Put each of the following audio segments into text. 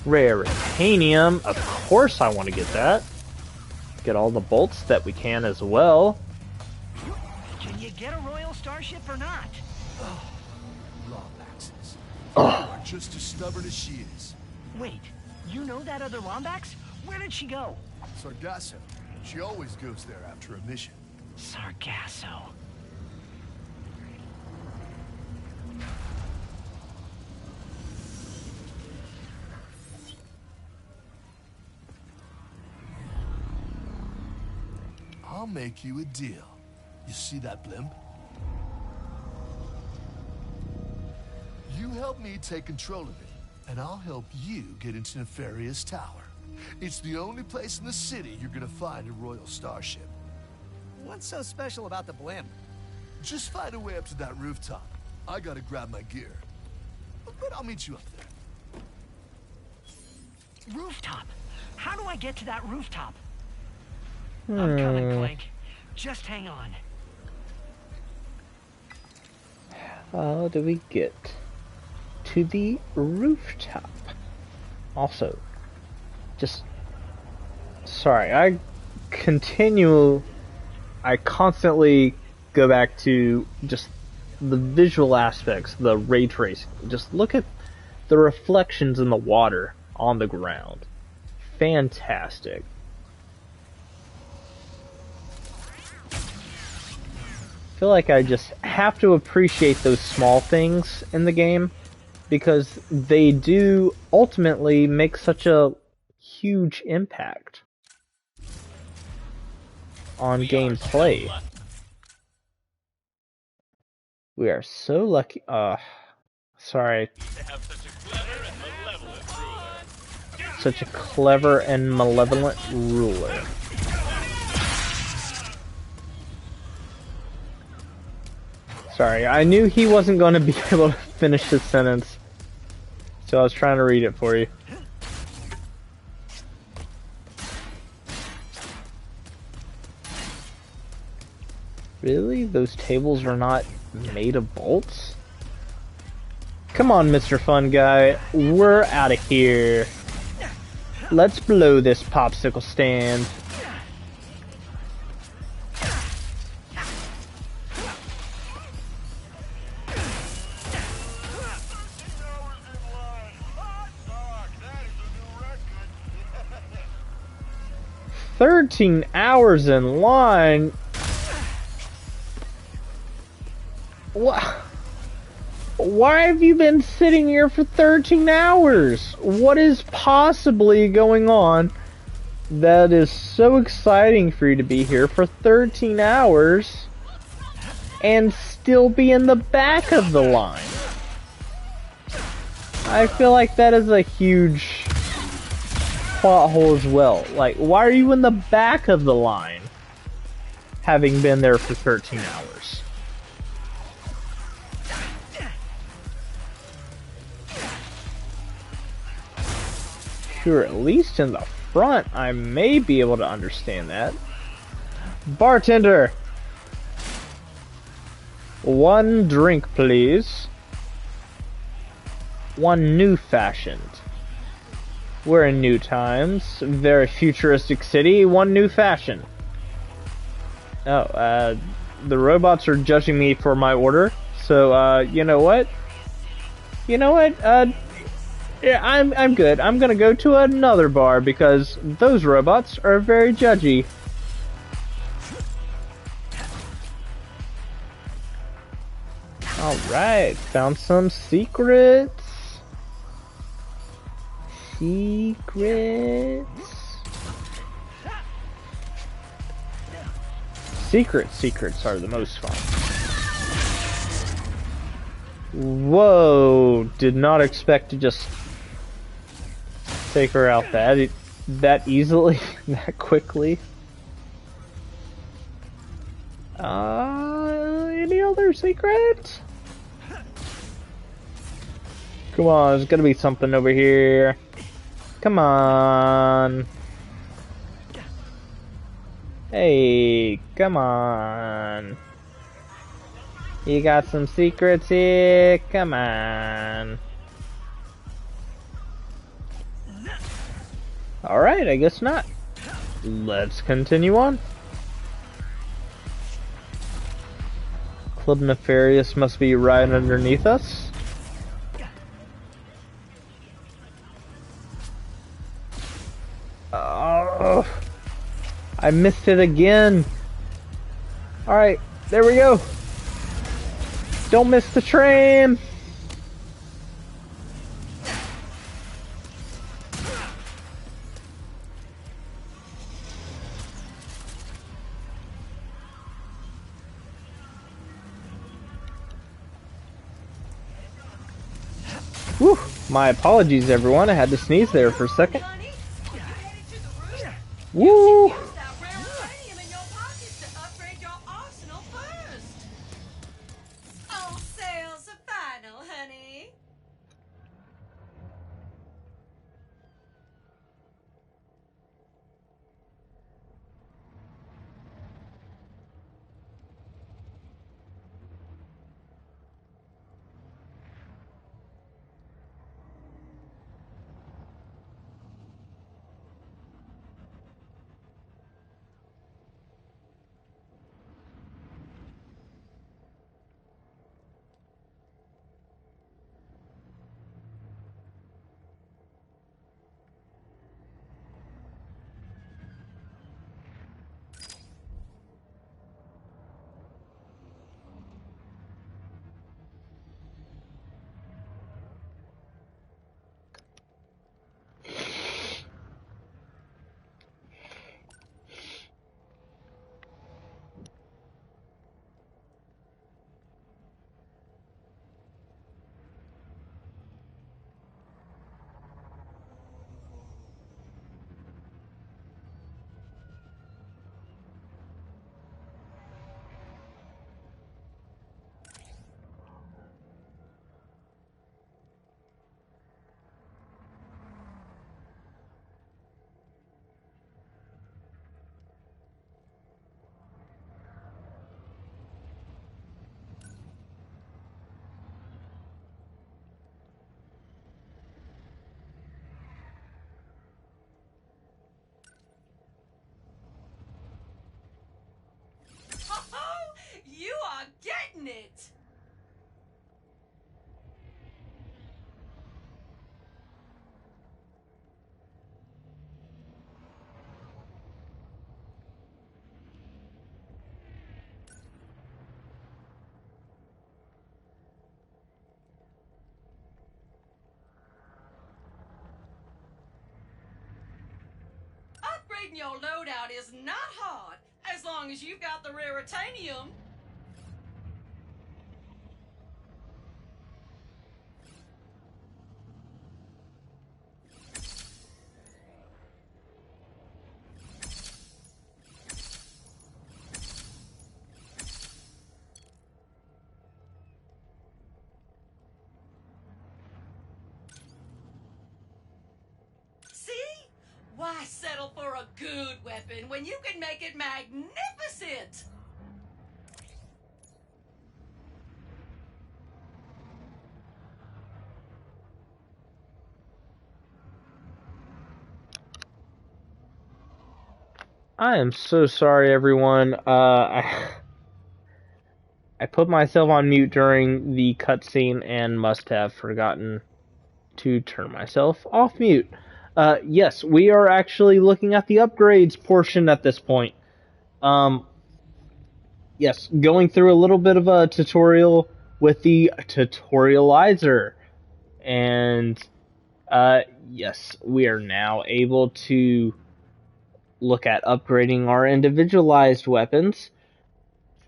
Raritanium, of course I want to get that. Get all the bolts that we can as well. Can you get a royal starship or not? Lombaxes. Oh. You are just as stubborn as she is. Wait, you know that other Lombax? Where did she go? Sargasso. She always goes there after a mission. Sargasso. I'll make you a deal. You see that blimp? You help me take control of it, and I'll help you get into Nefarious Tower. It's the only place in the city you're gonna find a royal starship. What's so special about the blimp? Just find a way up to that rooftop. I gotta grab my gear. But I'll meet you up there. Rooftop? How do I get to that rooftop? I'm coming, Clank. Just hang on. How do we get to the rooftop? Also, just... Sorry, I constantly go back to just the visual aspects, the ray tracing. Just look at the reflections in the water on the ground. Fantastic. I feel like I just have to appreciate those small things in the game because they do ultimately make such a huge impact on gameplay. We are so lucky. Sorry. Such a clever and malevolent ruler. Sorry, I knew he wasn't going to be able to finish his sentence, so I was trying to read it for you. Really? Those tables are not made of bolts? Come on, Mr. Fun Guy. We're out of here. Let's blow this popsicle stand. "13 hours in line? Why have you been sitting here for 13 hours? What is possibly going on that is so exciting for you to be here for 13 hours and still be in the back of the line?" I feel like that is a huge plot hole as well. Like, why are you in the back of the line having been there for 13 hours? If you're at least in the front, I may be able to understand that. Bartender! 1 drink, please. 1 new fashioned. We're in new times. Very futuristic city. 1 new fashion. Oh, the robots are judging me for my order. So, you know what? Yeah, I'm good. I'm gonna go to another bar because those robots are very judgy. Alright, found some secrets. Secrets are the most fun. Whoa, did not expect to just take her out that easily, that quickly. Any other secret? Come on, there's gotta be something over here. Come on. Hey, come on. You got some secrets here? Come on. Alright, I guess not. Let's continue on. Club Nefarious must be right underneath us. Oh, I missed it again. Alright, there we go. Don't miss the train. Whew, my apologies everyone, I had to sneeze there for a second. Woo! You are getting it! Upgrading your loadout is not hard, as long as you've got the raritanium. Why settle for a good weapon when you can make it magnificent? I am so sorry everyone. I put myself on mute during the cutscene and must have forgotten to turn myself off mute. Yes, we are actually looking at the upgrades portion at this point. Yes, going through a little bit of a tutorial with the tutorializer. And, yes, we are now able to look at upgrading our individualized weapons.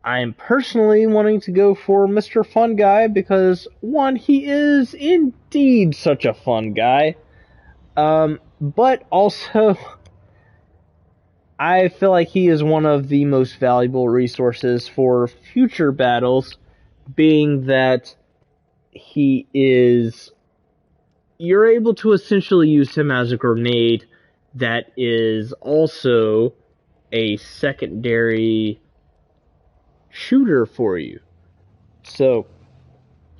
I am personally wanting to go for Mr. Fun Guy because, one, he is indeed such a fun guy. But also, I feel like he is one of the most valuable resources for future battles, being that he is... You're able to essentially use him as a grenade that is also a secondary shooter for you. So,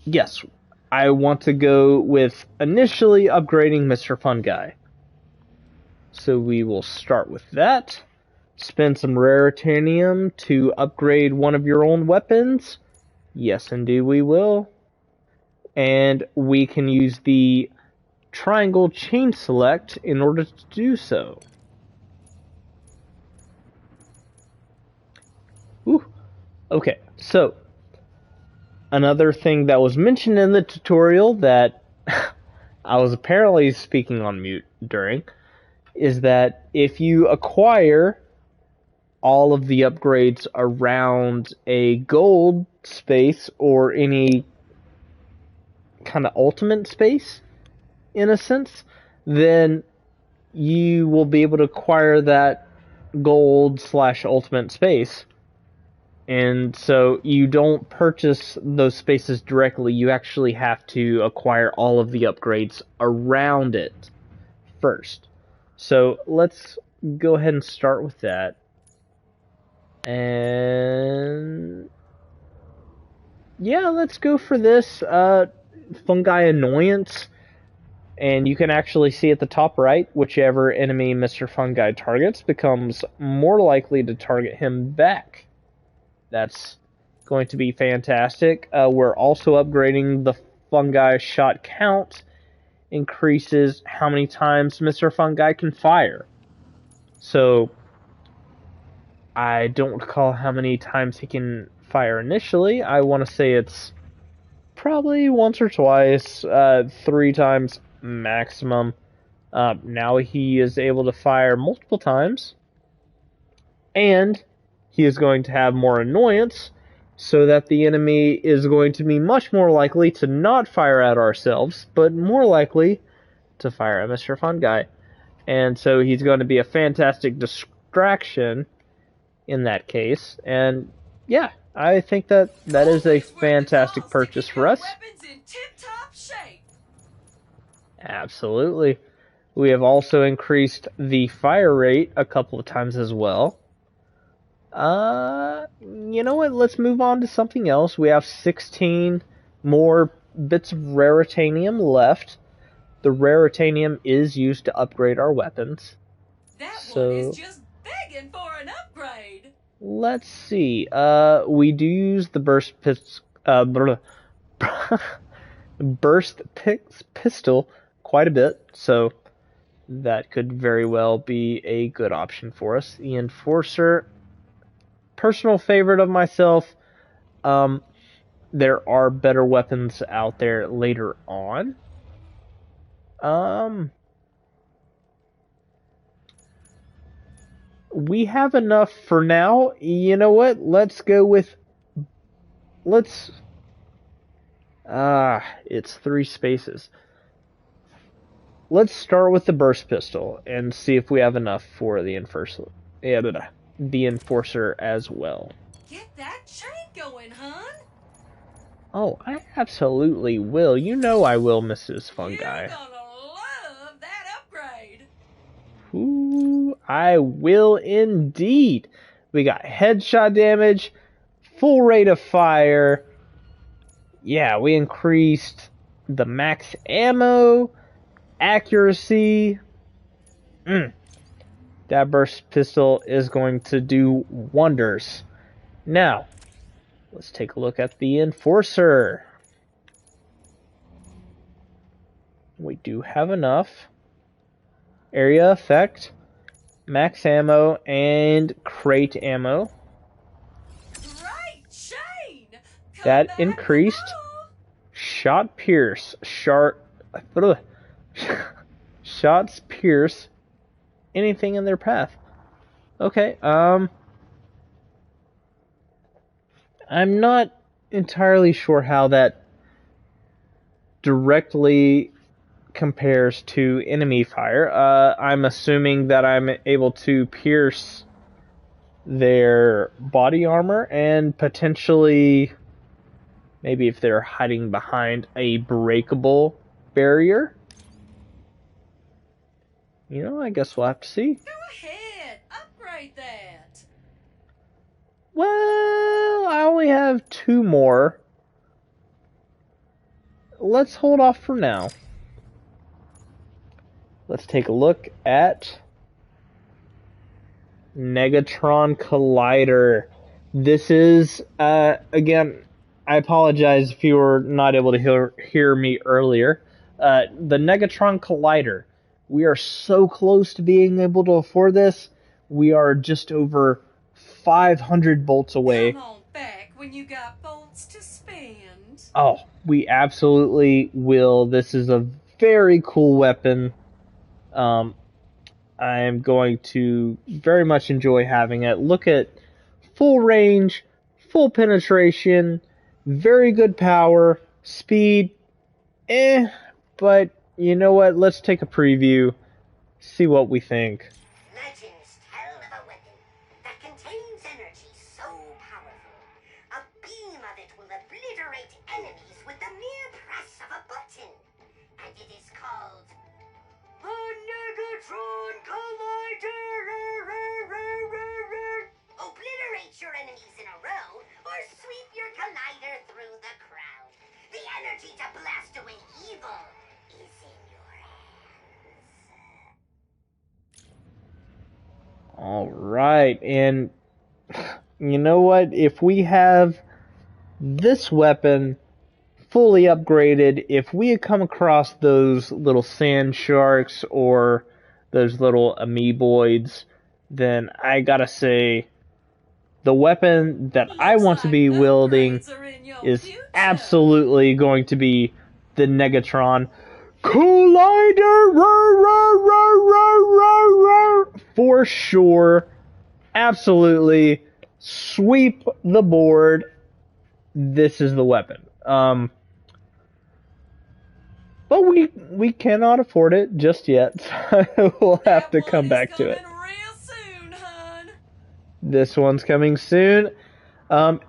yes, I want to go with initially upgrading Mr. Fun Guy. So we will start with that. Spend some raritanium to upgrade one of your own weapons. Yes, indeed we will. And we can use the triangle chain select in order to do so. Ooh. Okay, so another thing that was mentioned in the tutorial that I was apparently speaking on mute during is that if you acquire all of the upgrades around a gold space or any kind of ultimate space, in a sense, then you will be able to acquire that gold / ultimate space. And so you don't purchase those spaces directly, you actually have to acquire all of the upgrades around it first. So let's go ahead and start with that. And yeah, let's go for this fungi annoyance. And you can actually see at the top right, whichever enemy Mr. Fungi targets becomes more likely to target him back. That's going to be fantastic. We're also upgrading the fungi shot count, increases how many times Mr. Fungi can fire. So I don't recall how many times he can fire initially. I want to say it's probably once or twice, 3 times maximum. Now he is able to fire multiple times, and he is going to have more annoyance, so that the enemy is going to be much more likely to not fire at ourselves, but more likely to fire at Mr. Fungi. And so he's going to be a fantastic distraction in that case. And yeah, I think that is a fantastic purchase for us. Weapons in tip-top shape. Absolutely. We have also increased the fire rate a couple of times as well. You know what? Let's move on to something else. We have 16 more bits of raritanium left. The raritanium is used to upgrade our weapons. That So one is just begging for an upgrade. let's see. We do use the burst pistol quite a bit, so that could very well be a good option for us. The Enforcer, personal favorite of myself. There are better weapons out there later on. We have enough for now. You know what? Let's go with... it's 3 spaces. Let's start with the burst pistol and see if we have enough for the Enforcer. The Enforcer as well. Get that chain going, hun. Oh, I absolutely will. You know I will, Mrs. Fungi. You're gonna love that upgrade. Ooh, I will indeed. We got headshot damage, full rate of fire. Yeah, we increased the max ammo, accuracy. That burst pistol is going to do wonders. Now, let's take a look at the Enforcer. We do have enough. Area effect, max ammo, and crate ammo. Great chain. Come That back increased for more. shot pierce, shots pierce anything in their path. Okay, I'm not entirely sure how that directly compares to enemy fire. I'm assuming that I'm able to pierce their body armor and potentially, maybe if they're hiding behind a breakable barrier. You know, I guess we'll have to see. Go ahead, upgrade that. Well, I only have 2 more. Let's hold off for now. Let's take a look at Negatron Collider. This is, again, I apologize if you were not able to hear me earlier. The Negatron Collider. We are so close to being able to afford this. We are just over 500 bolts away. Come on back when you got bolts to spend. Oh, we absolutely will. This is a very cool weapon. I'm going to very much enjoy having it. Look at full range, full penetration, very good power, speed, but you know what? Let's take a preview, see what we think. Legends tell of a weapon that contains energy so powerful, a beam of it will obliterate enemies with the mere press of a button. And it is called the Negatron Collider! Obliterate your enemies in a row, or sweep your collider through the crowd. The energy to blast away evil is in your hands. Alright, and you know what? If we have this weapon fully upgraded, if we had come across those little sand sharks or those little amoeboids, then I gotta say, the weapon that I want to be wielding is absolutely going to be the Negatron Collider! For sure. Absolutely. Sweep the board. This is the weapon. But we cannot afford it just yet. We'll have to come back to it. This one's coming soon.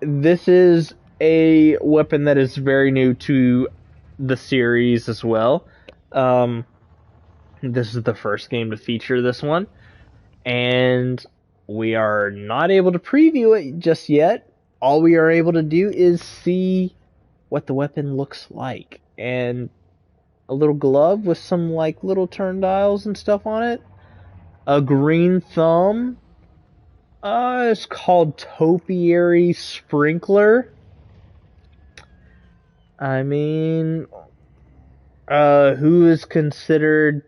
This is a weapon that is very new to the series as well. This is the first game to feature this one. And we are not able to preview it just yet. All we are able to do is see what the weapon looks like. And a little glove with some like little turn dials and stuff on it. A green thumb. It's called Topiary Sprinkler. I mean, who is considered...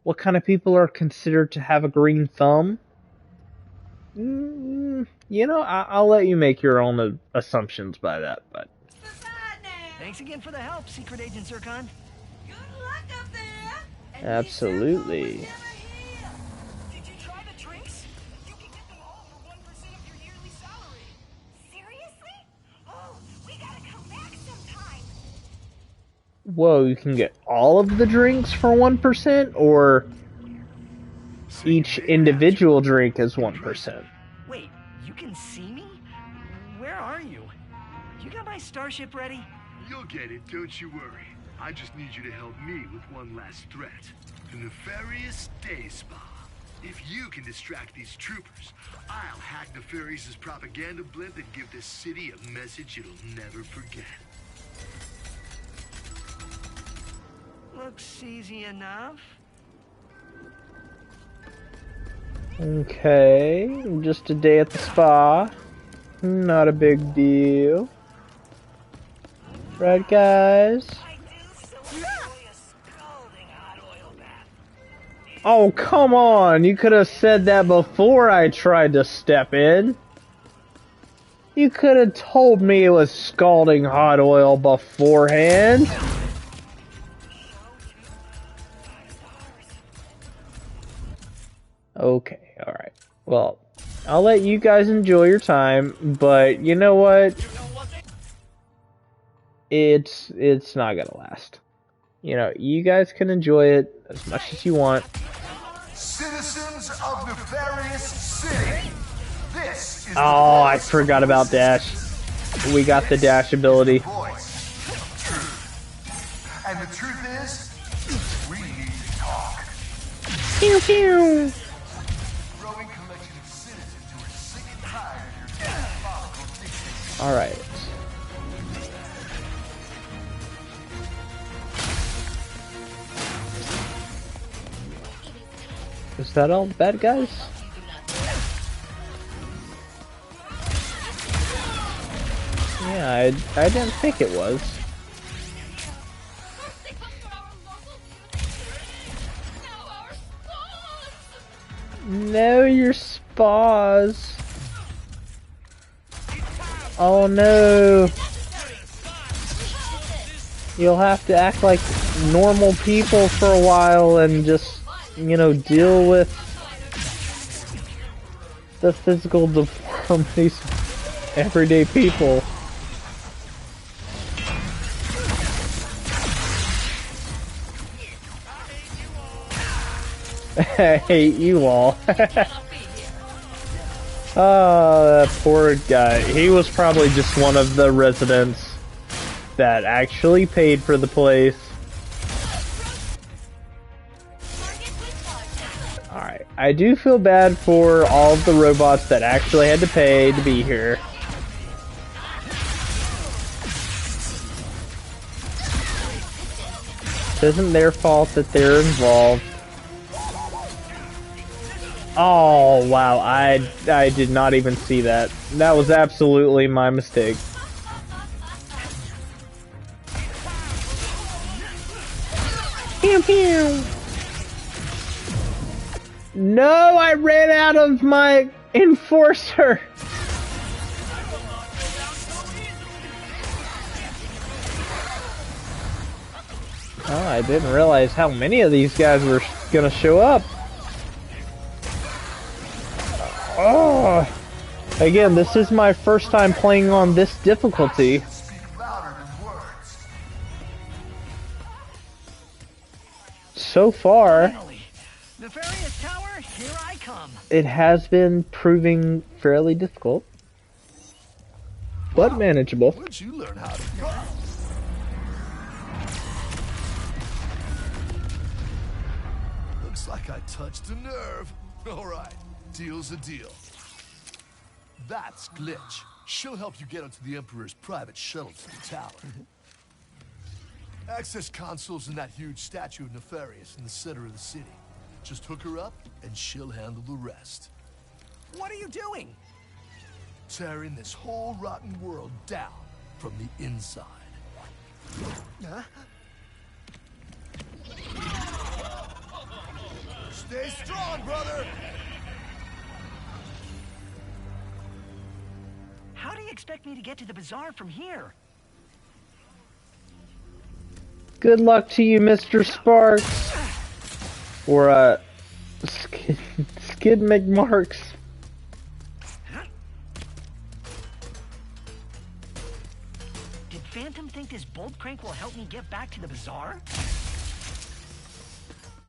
What kind of people are considered to have a green thumb? You know, I'll let you make your own assumptions by that, but... Thanks again for the help, Secret Agent Zircon. Good luck up there. And Absolutely. Did you try the drinks? You can get them all for 1% of your yearly salary. Seriously? Oh, we gotta come back sometime. Whoa, you can get all of the drinks for 1%, or each individual drink is 1%? Wait, you can see me? Where are you? You got my starship ready? You'll get it, don't you worry. I just need you to help me with one last threat. The Nefarious Day Spa. If you can distract these troopers, I'll hack Nefarious's propaganda blimp and give this city a message it'll never forget. Looks easy enough. Okay, just a day at the spa. Not a big deal. Right, guys? Oh, come on! You could have said that before I tried to step in. You could have told me it was scalding hot oil beforehand. Okay, alright. Well, I'll let you guys enjoy your time, but you know what? It's not gonna last. You know, you guys can enjoy it as much as you want. Citizens of Nefarious City, this is Oh, I forgot about Dash. We got the Dash ability. voice. Truth. And the truth is, we need to talk. Pew pew! Growing collection of citizens who are sick and tired of your diabolical dictatorship. Alright. Is that all the bad guys? I didn't think it was. No, your spas. Oh no. You'll have to act like normal people for a while and just, you know, deal with the physical deformities of everyday people. I hate you all. Oh, that poor guy. He was probably just one of the residents that actually paid for the place. Alright, I do feel bad for all of the robots that actually had to pay to be here. It isn't their fault that they're involved. Oh, wow, I did not even see that. That was absolutely my mistake. Pew pew! No, I ran out of my enforcer! Oh, I didn't realize how many of these guys were gonna show up. Oh! Again, this is my first time playing on this difficulty. So far, Nefarious Tower, here I come. It has been proving fairly difficult, but manageable. Where'd you learn how to go? Looks like I touched a nerve. All right, deal's a deal. That's Glitch. She'll help you get onto the Emperor's private shuttle to the tower. Access console's in that huge statue of Nefarious in the center of the city. Just hook her up, and she'll handle the rest. What are you doing? Tearing this whole rotten world down from the inside. Huh? Stay strong, brother! How do you expect me to get to the bazaar from here? Good luck to you, Mr. Sparks. Or, Skid McMarks. Did Phantom think this bolt crank will help me get back to the bazaar?